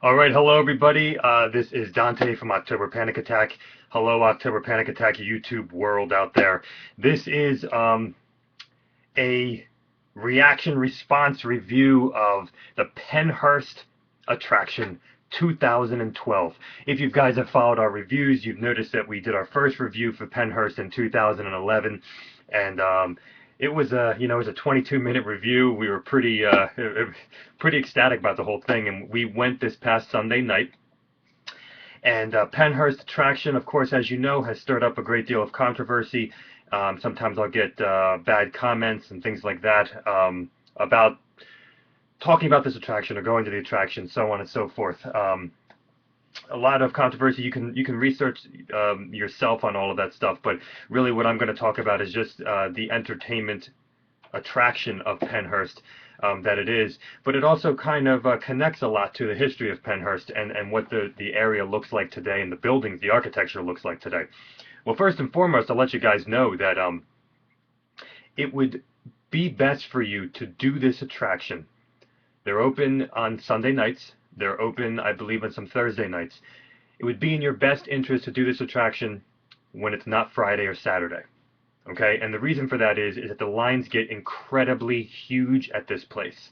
All right, hello everybody. This is Dante from October Panic Attack. Hello, October Panic Attack YouTube world out there. This is a reaction response review of the Pennhurst attraction 2012. If you guys have followed our reviews, you've noticed that we did our first review for Pennhurst in 2011, and it was it was a 22-minute review. We were pretty ecstatic about the whole thing, and we went this past Sunday night. And Pennhurst attraction, of course, as you know, has stirred up a great deal of controversy. Sometimes I'll get bad comments and things like that about talking about this attraction or going to the attraction, so on and so forth. A lot of controversy. You can research yourself on all of that stuff, but really what I'm going to talk about is just the entertainment attraction of Pennhurst that it is, but it also kind of connects a lot to the history of Pennhurst and what the area looks like today and the buildings, the architecture looks like today. Well, first and foremost, I'll let you guys know that it would be best for you to do this attraction. They're open on Sunday nights. They're open, I believe, on some Thursday nights. It would be in your best interest to do this attraction when it's not Friday or Saturday. Okay, and the reason for that is that the lines get incredibly huge at this place,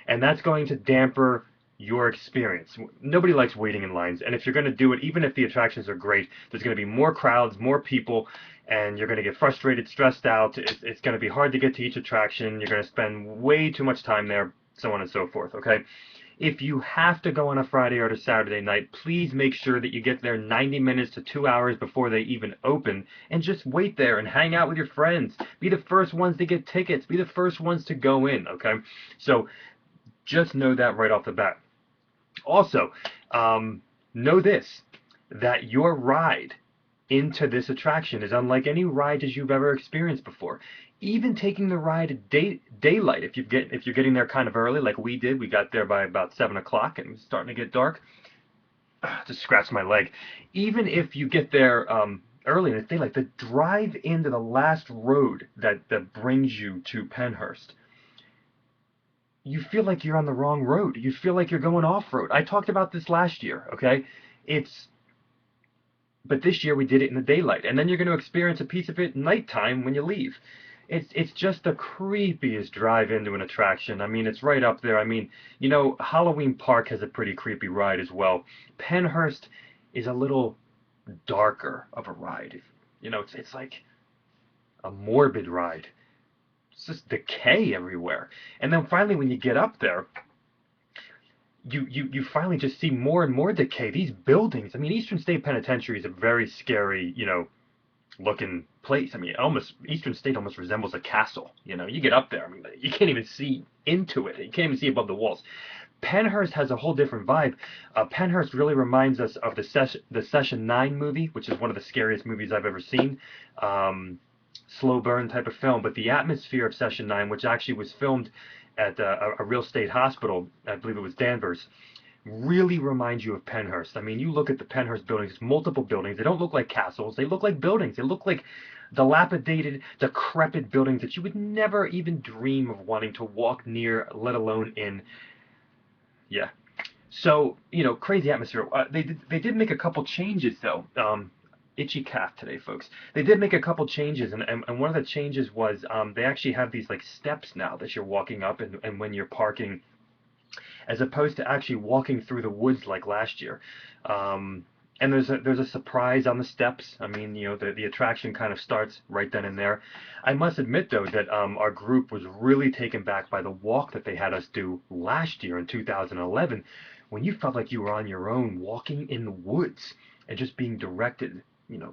and that's going to damper your experience. Nobody likes waiting in lines, and if you're going to do it, even if the attractions are great, there's going to be more crowds, more people, and you're going to get frustrated, stressed out. It's going to be hard to get to each attraction. You're going to spend way too much time there, so on and so forth. Okay, if you have to go on a Friday or a Saturday night, please make sure that you get there 90 minutes to 2 hours before they even open, and just wait there and hang out with your friends. Be the first ones to get tickets. Be the first ones to go in, okay? So just know that right off the bat. Also, know this, that your ride into this attraction is unlike any ride as you've ever experienced before. Even taking the ride at daylight, if you're getting there kind of early, like we did, we got there by about 7 o'clock, and it was starting to get dark. Just scratched my leg. Even if you get there early in the daylight, the drive into the last road that brings you to Pennhurst, you feel like you're on the wrong road. You feel like you're going off road. I talked about this last year. Okay, it's but this year we did it in the daylight, and then you're going to experience a piece of it nighttime when you leave. It's just the creepiest drive into an attraction. I mean, it's right up there. I mean, Halloween Park has a pretty creepy ride as well. Pennhurst is a little darker of a ride. It's like a morbid ride. It's just decay everywhere. And then finally, when you get up there, you finally just see more and more decay. These buildings. I mean, Eastern State Penitentiary is a very scary, looking place. I mean, almost Eastern State almost resembles a castle. You get up there. I mean, you can't even see into it. You can't even see above the walls. Pennhurst has a whole different vibe. Pennhurst really reminds us of the Session 9 movie, which is one of the scariest movies I've ever seen. Slow burn type of film, but the atmosphere of Session 9, which actually was filmed at a real state hospital, I believe it was Danvers, really reminds you of Pennhurst. I mean, you look at the Pennhurst buildings, multiple buildings. They don't look like castles. They look like buildings. They look like dilapidated, decrepit buildings that you would never even dream of wanting to walk near, let alone in. Yeah. So, crazy atmosphere. They did make a couple changes, though. Itchy calf today, folks. They did make a couple changes, and one of the changes was they actually have these like steps now that you're walking up, and when you're parking, as opposed to actually walking through the woods like last year. And there's a surprise on the steps. I mean, the attraction kind of starts right then and there. I must admit though that our group was really taken back by the walk that they had us do last year in 2011, when you felt like you were on your own walking in the woods and just being directed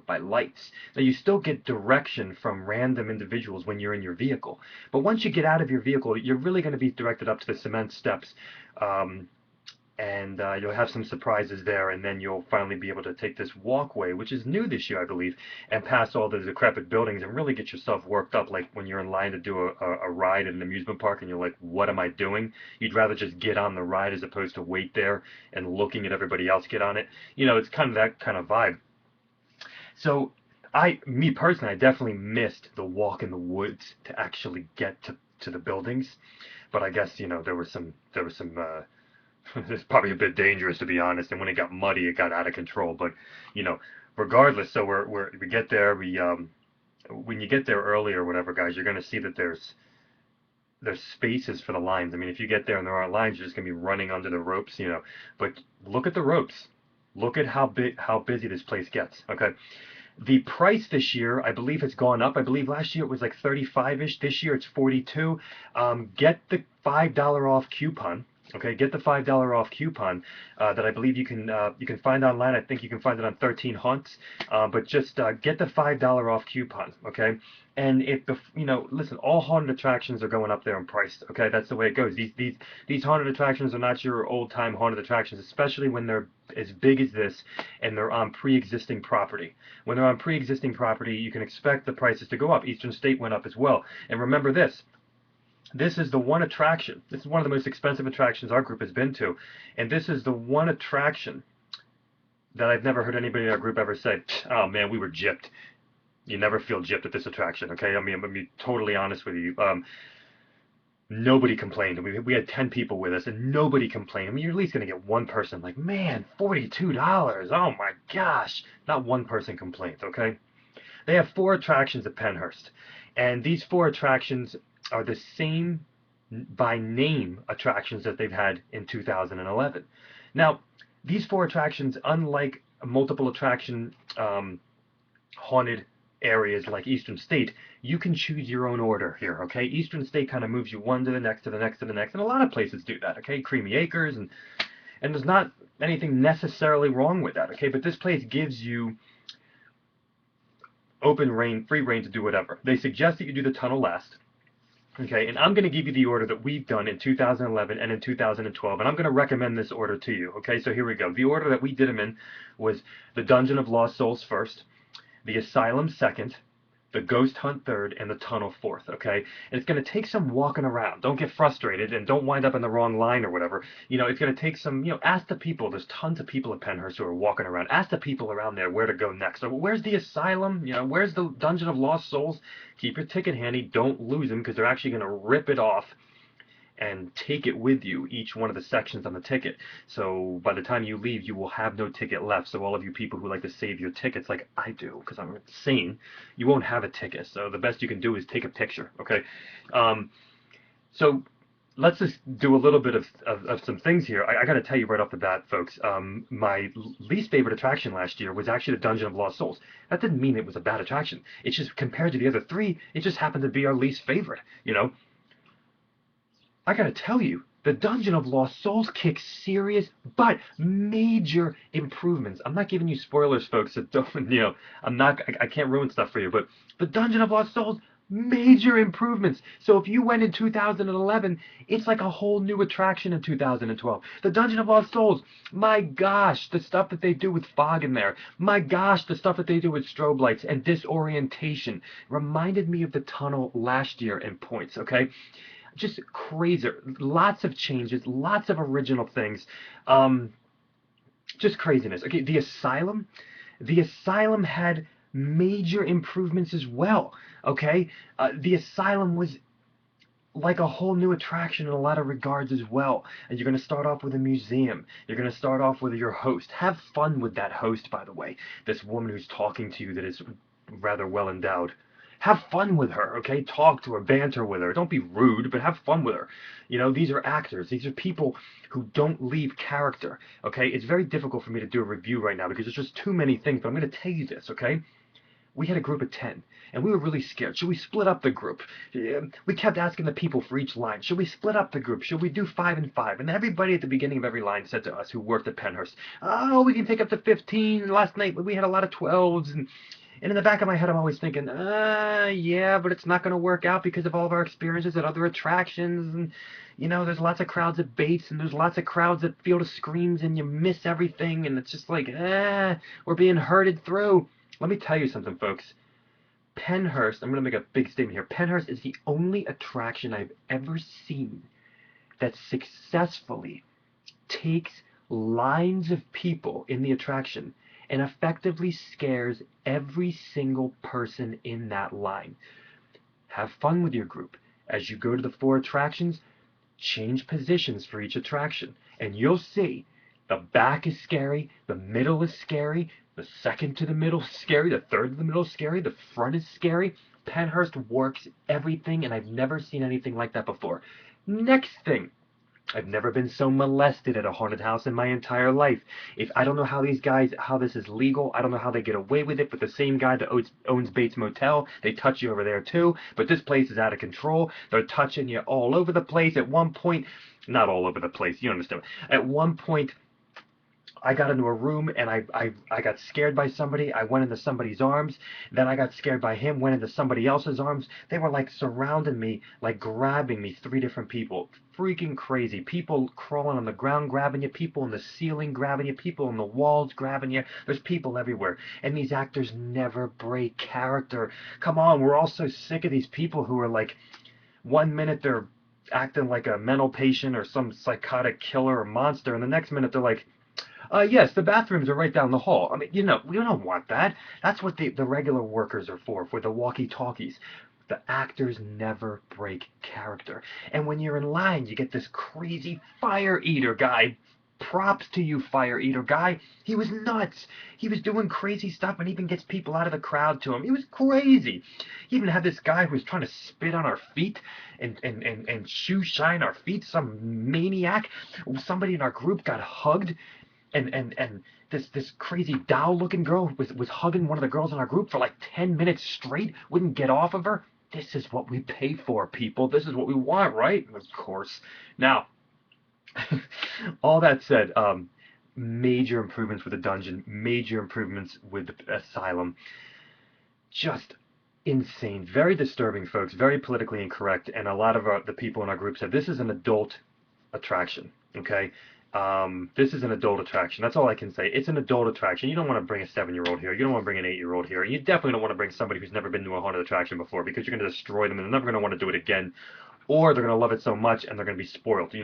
by lights. Now, you still get direction from random individuals when you're in your vehicle, but once you get out of your vehicle, you're really going to be directed up to the cement steps, and you'll have some surprises there, and then you'll finally be able to take this walkway, which is new this year, I believe, and pass all the decrepit buildings and really get yourself worked up, like when you're in line to do a ride at an amusement park and you're like, what am I doing? You'd rather just get on the ride as opposed to wait there and looking at everybody else get on it. It's kind of that kind of vibe. So me personally, I definitely missed the walk in the woods to actually get to the buildings, but I guess there were some It's probably a bit dangerous, to be honest. And when it got muddy, it got out of control. But you know, regardless, so we get there. We when you get there early or whatever, guys, you're gonna see that there's spaces for the lines. I mean, if you get there and there aren't lines, you're just gonna be running under the ropes, you know. But look at the ropes. Look at how busy this place gets. Okay. The price this year, I believe, has gone up. I believe last year it was like 35-ish. This year it's 42. Get the $5 off coupon. Okay, get the $5 off coupon that I believe you can find online. I think you can find it on 13 Haunts. But just get the $5 off coupon. Okay, and if the listen, all haunted attractions are going up there in price. Okay, that's the way it goes. These haunted attractions are not your old time haunted attractions, especially when they're as big as this and they're on pre-existing property. When they're on pre-existing property, you can expect the prices to go up. Eastern State went up as well. And remember this. This is the one attraction. This is one of the most expensive attractions our group has been to. And this is the one attraction that I've never heard anybody in our group ever say, oh man, we were gypped. You never feel gypped at this attraction, okay? I mean, I'm going to be totally honest with you. Nobody complained. We had 10 people with us, and nobody complained. I mean, you're at least going to get one person like, man, $42. Oh my gosh. Not one person complained, okay? They have 4 attractions at Pennhurst. And these 4 attractions are the same by name attractions that they've had in 2011. Now, these 4 attractions, unlike multiple attraction haunted areas like Eastern State, you can choose your own order here, okay? Eastern State kind of moves you one to the next, to the next, to the next, and a lot of places do that, okay? Creamy Acres, and there's not anything necessarily wrong with that, okay? But this place gives you open reign, free reign to do whatever. They suggest that you do the tunnel last. Okay, and I'm going to give you the order that we've done in 2011 and in 2012, and I'm going to recommend this order to you. Okay, so here we go. The order that we did them in was the Dungeon of Lost Souls first, the Asylum second, the Ghost Hunt third, and the Tunnel fourth. Okay, and it's going to take some walking around. Don't get frustrated and don't wind up in the wrong line or whatever. You know, it's going to take some. Ask the people. There's tons of people at Pennhurst who are walking around. Ask the people around there where to go next. So where's the Asylum? Where's the Dungeon of Lost Souls? Keep your ticket handy. Don't lose them because they're actually going to rip it off and take it with you, each one of the sections on the ticket. So by the time you leave, you will have no ticket left. So all of you people who like to save your tickets like I do, because I'm insane, you won't have a ticket. So the best you can do is take a picture, okay? So let's just do a little bit of some things here. I got to tell you right off the bat, folks, my least favorite attraction last year was actually the Dungeon of Lost Souls. That didn't mean it was a bad attraction. It's just compared to the other 3, it just happened to be our least favorite, I gotta tell you, the Dungeon of Lost Souls kicks serious but major improvements. I'm not giving you spoilers, folks, so don't, I can't ruin stuff for you, but the Dungeon of Lost Souls, major improvements. So if you went in 2011, it's like a whole new attraction in 2012. The Dungeon of Lost Souls, my gosh, the stuff that they do with fog in there. My gosh, the stuff that they do with strobe lights and disorientation reminded me of the tunnel last year in points, okay? Just crazy. Lots of changes, lots of original things. Just craziness. Okay, the Asylum had major improvements as well. Okay, the Asylum was like a whole new attraction in a lot of regards as well. And you're going to start off with a museum. You're going to start off with your host. Have fun with that host, by the way. This woman who's talking to you that is rather well endowed. Have fun with her, okay? Talk to her, banter with her. Don't be rude, but have fun with her. These are actors. These are people who don't leave character, okay? It's very difficult for me to do a review right now because there's just too many things, but I'm going to tell you this, okay? We had a group of 10, and we were really scared. Should we split up the group? We kept asking the people for each line, should we split up the group? Should we do 5 and 5? And everybody at the beginning of every line said to us who worked at Pennhurst, oh, we can take up to 15. Last night we had a lot of 12s, and in the back of my head, I'm always thinking, yeah, but it's not going to work out because of all of our experiences at other attractions. And, there's lots of crowds at Bates, and there's lots of crowds at Field of Screams, and you miss everything. And it's just like, we're being herded through. Let me tell you something, folks. Pennhurst, I'm going to make a big statement here. Pennhurst is the only attraction I've ever seen that successfully takes lines of people in the attraction and effectively scares every single person in that line. Have fun with your group. As you go to the 4 attractions, change positions for each attraction, and you'll see the back is scary, the middle is scary, the second to the middle is scary, the third to the middle is scary, the front is scary. Pennhurst works everything, and I've never seen anything like that before. Next thing, I've never been so molested at a haunted house in my entire life. If I don't know how these guys, how this is legal, I don't know how they get away with it, but the same guy that owns Bates Motel, they touch you over there too. But this place is out of control. They're touching you all over the place. At one point, not all over the place, you understand. At one point, I got into a room and I got scared by somebody. I went into somebody's arms. Then I got scared by him, went into somebody else's arms. They were like surrounding me, like grabbing me, 3 different people. Freaking crazy. People crawling on the ground grabbing you, people on the ceiling grabbing you, people on the walls grabbing you. There's people everywhere. And these actors never break character. Come on, we're all so sick of these people who are like, one minute they're acting like a mental patient or some psychotic killer or monster, and the next minute they're like, yes, the bathrooms are right down the hall. I mean, we don't want that. That's what the regular workers are for the walkie-talkies. The actors never break character. And when you're in line, you get this crazy fire eater guy. Props to you, fire eater guy. He was nuts. He was doing crazy stuff and even gets people out of the crowd to him. He was crazy. He even had this guy who was trying to spit on our feet and shoe shine our feet. Some maniac. Somebody in our group got hugged and this crazy doll looking girl was hugging one of the girls in our group for like 10 minutes straight, wouldn't get off of her. This is what we pay for, people. This is what we want, right? Of course. Now, all that said, major improvements with the dungeon, major improvements with the Asylum. Just insane, very disturbing, folks, very politically incorrect, and a lot of the people in our group said this is an adult attraction, okay? This is an adult attraction. That's all I can say. It's an adult attraction. You don't want to bring a 7-year-old here. You don't want to bring an 8-year-old here. You definitely don't want to bring somebody who's never been to a haunted attraction before, because you're going to destroy them and they're never going to want to do it again, or they're going to love it so much and they're going to be spoiled,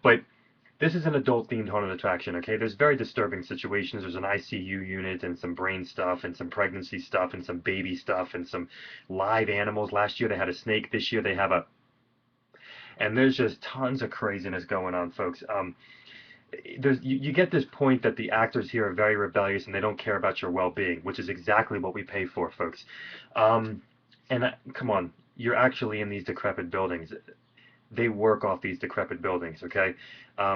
But this is an adult-themed haunted attraction, okay? There's very disturbing situations. There's an ICU unit and some brain stuff and some pregnancy stuff and some baby stuff and some live animals. Last year they had a snake. This year they have a... And there's just tons of craziness going on, folks. You get this point that the actors here are very rebellious and they don't care about your well-being, which is exactly what we pay for, folks. Come on, you're actually in these decrepit buildings. They work off these decrepit buildings, okay?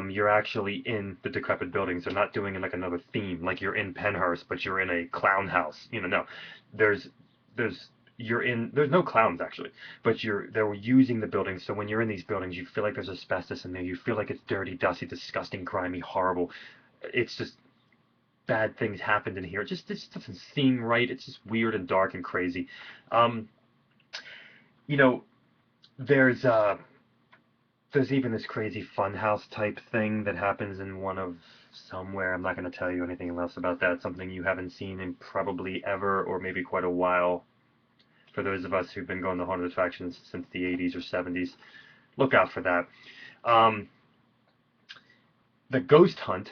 You're actually in the decrepit buildings. They're not doing like another theme, like you're in Pennhurst, but you're in a clown house. No. There's no clowns actually, but they're using the buildings. So when you're in these buildings, you feel like there's asbestos in there. You feel like it's dirty, dusty, disgusting, grimy, horrible. It's just bad things happened in here. It just doesn't seem right. It's just weird and dark and crazy. There's even this crazy funhouse type thing that happens in somewhere. I'm not going to tell you anything else about that. Something you haven't seen in probably ever or maybe quite a while. For those of us who've been going to haunted attractions since the 80s or 70s, look out for that. The ghost hunt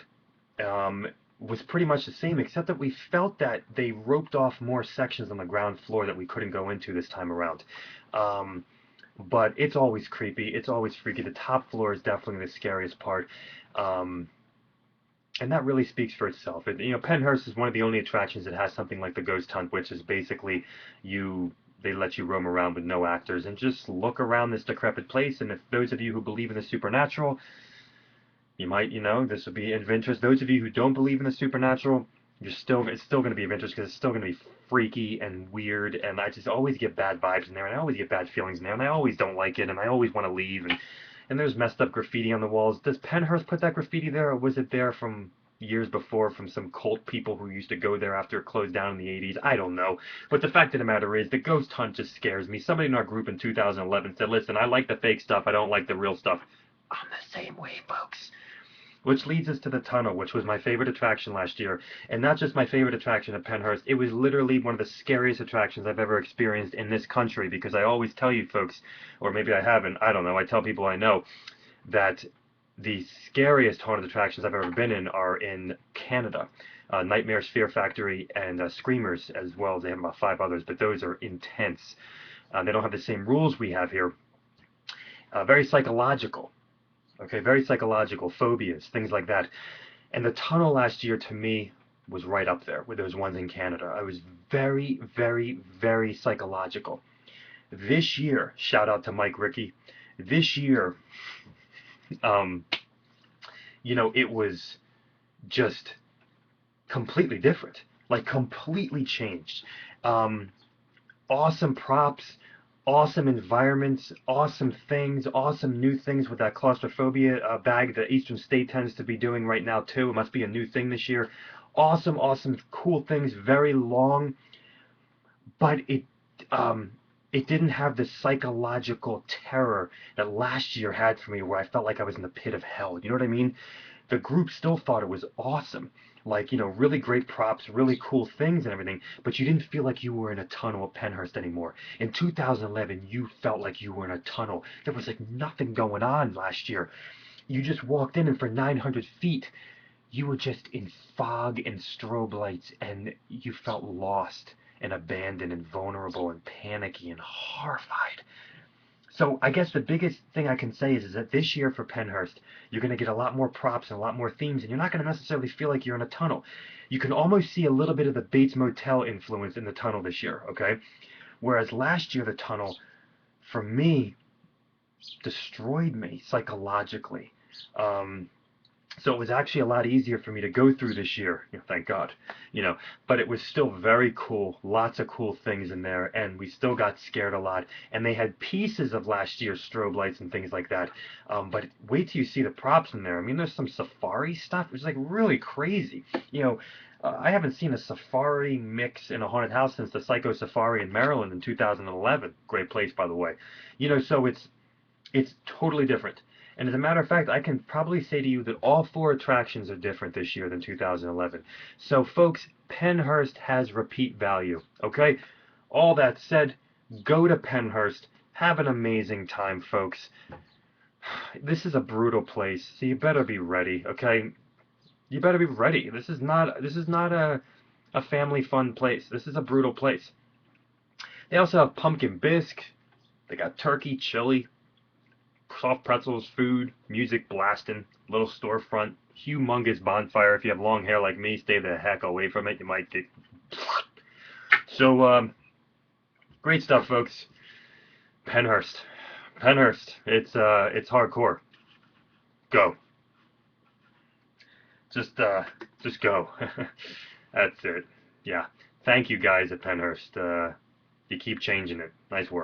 was pretty much the same, except that we felt that they roped off more sections on the ground floor that we couldn't go into this time around. But it's always creepy. It's always freaky. The top floor is definitely the scariest part. And that really speaks for itself. Pennhurst is one of the only attractions that has something like the ghost hunt, which is basically they let you roam around with no actors and just look around this decrepit place. And if those of you who believe in the supernatural, you might, this would be of interest. Those of you who don't believe in the supernatural, it's still going to be of interest, because it's still going to be freaky and weird, and I just always get bad vibes in there, and I always get bad feelings in there, and I always don't like it, and I always want to leave, and there's messed up graffiti on the walls. Does Pennhurst put that graffiti there, or was it there from years before from some cult people who used to go there after it closed down in the 80s? I don't know. But the fact of the matter is, the ghost hunt just scares me. Somebody in our group in 2011 said, listen, I like the fake stuff, I don't like the real stuff. I'm the same way, folks. Which leads us to the tunnel, which was my favorite attraction last year. And not just my favorite attraction at Pennhurst, it was literally one of the scariest attractions I've ever experienced in this country, because I always tell you folks, or maybe I haven't, I don't know, I tell people I know, that the scariest haunted attractions I've ever been in are in Canada. Nightmares, Fear Factory, and Screamers as well. They have about 5 others, but those are intense. They don't have the same rules we have here. Very psychological. Okay, very psychological, phobias, things like that. And the tunnel last year to me was right up there with those ones in Canada. I was very, very, very psychological. This year, shout out to Mike Ricky. This year, um, it was just completely different, like completely changed. Um, awesome props, awesome environments, awesome things, awesome new things with that claustrophobia bag that Eastern State tends to be doing right now too. It must be a new thing this year. Awesome, awesome, cool things. Very long, but um, it didn't have the psychological terror that last year had for me, where I felt like I was in the pit of hell. You know what I mean? The group still thought it was awesome. Like, really great props, really cool things and everything, but you didn't feel like you were in a tunnel at Pennhurst anymore. In 2011, you felt like you were in a tunnel. There was like nothing going on last year. You just walked in, and for 900 feet, you were just in fog and strobe lights, and you felt lost and abandoned and vulnerable and panicky and horrified. So I guess the biggest thing I can say is that this year for Pennhurst, you're going to get a lot more props and a lot more themes, and you're not going to necessarily feel like you're in a tunnel. You can almost see a little bit of the Bates Motel influence in the tunnel this year, okay? Whereas last year, the tunnel, for me, destroyed me psychologically. Um, so it was actually a lot easier for me to go through this year, thank God, but it was still very cool, lots of cool things in there, and we still got scared a lot, and they had pieces of last year's strobe lights and things like that, but wait till you see the props in there. I mean, there's some safari stuff, which is like really crazy, I haven't seen a safari mix in a haunted house since the Psycho Safari in Maryland in 2011. Great place, by the way. So it's totally different. And as a matter of fact, I can probably say to you that all four attractions are different this year than 2011. So, folks, Pennhurst has repeat value. Okay? All that said, go to Pennhurst. Have an amazing time, folks. This is a brutal place, so you better be ready. Okay? You better be ready. This is not a family fun place. This is a brutal place. They also have pumpkin bisque. They got turkey, chili, soft pretzels, food, music blasting, little storefront, humongous bonfire. If you have long hair like me, stay the heck away from it. You might get. So, great stuff, folks. Pennhurst, Pennhurst. It's hardcore. Go. Just go. That's it. Yeah. Thank you guys at Pennhurst. You keep changing it. Nice work.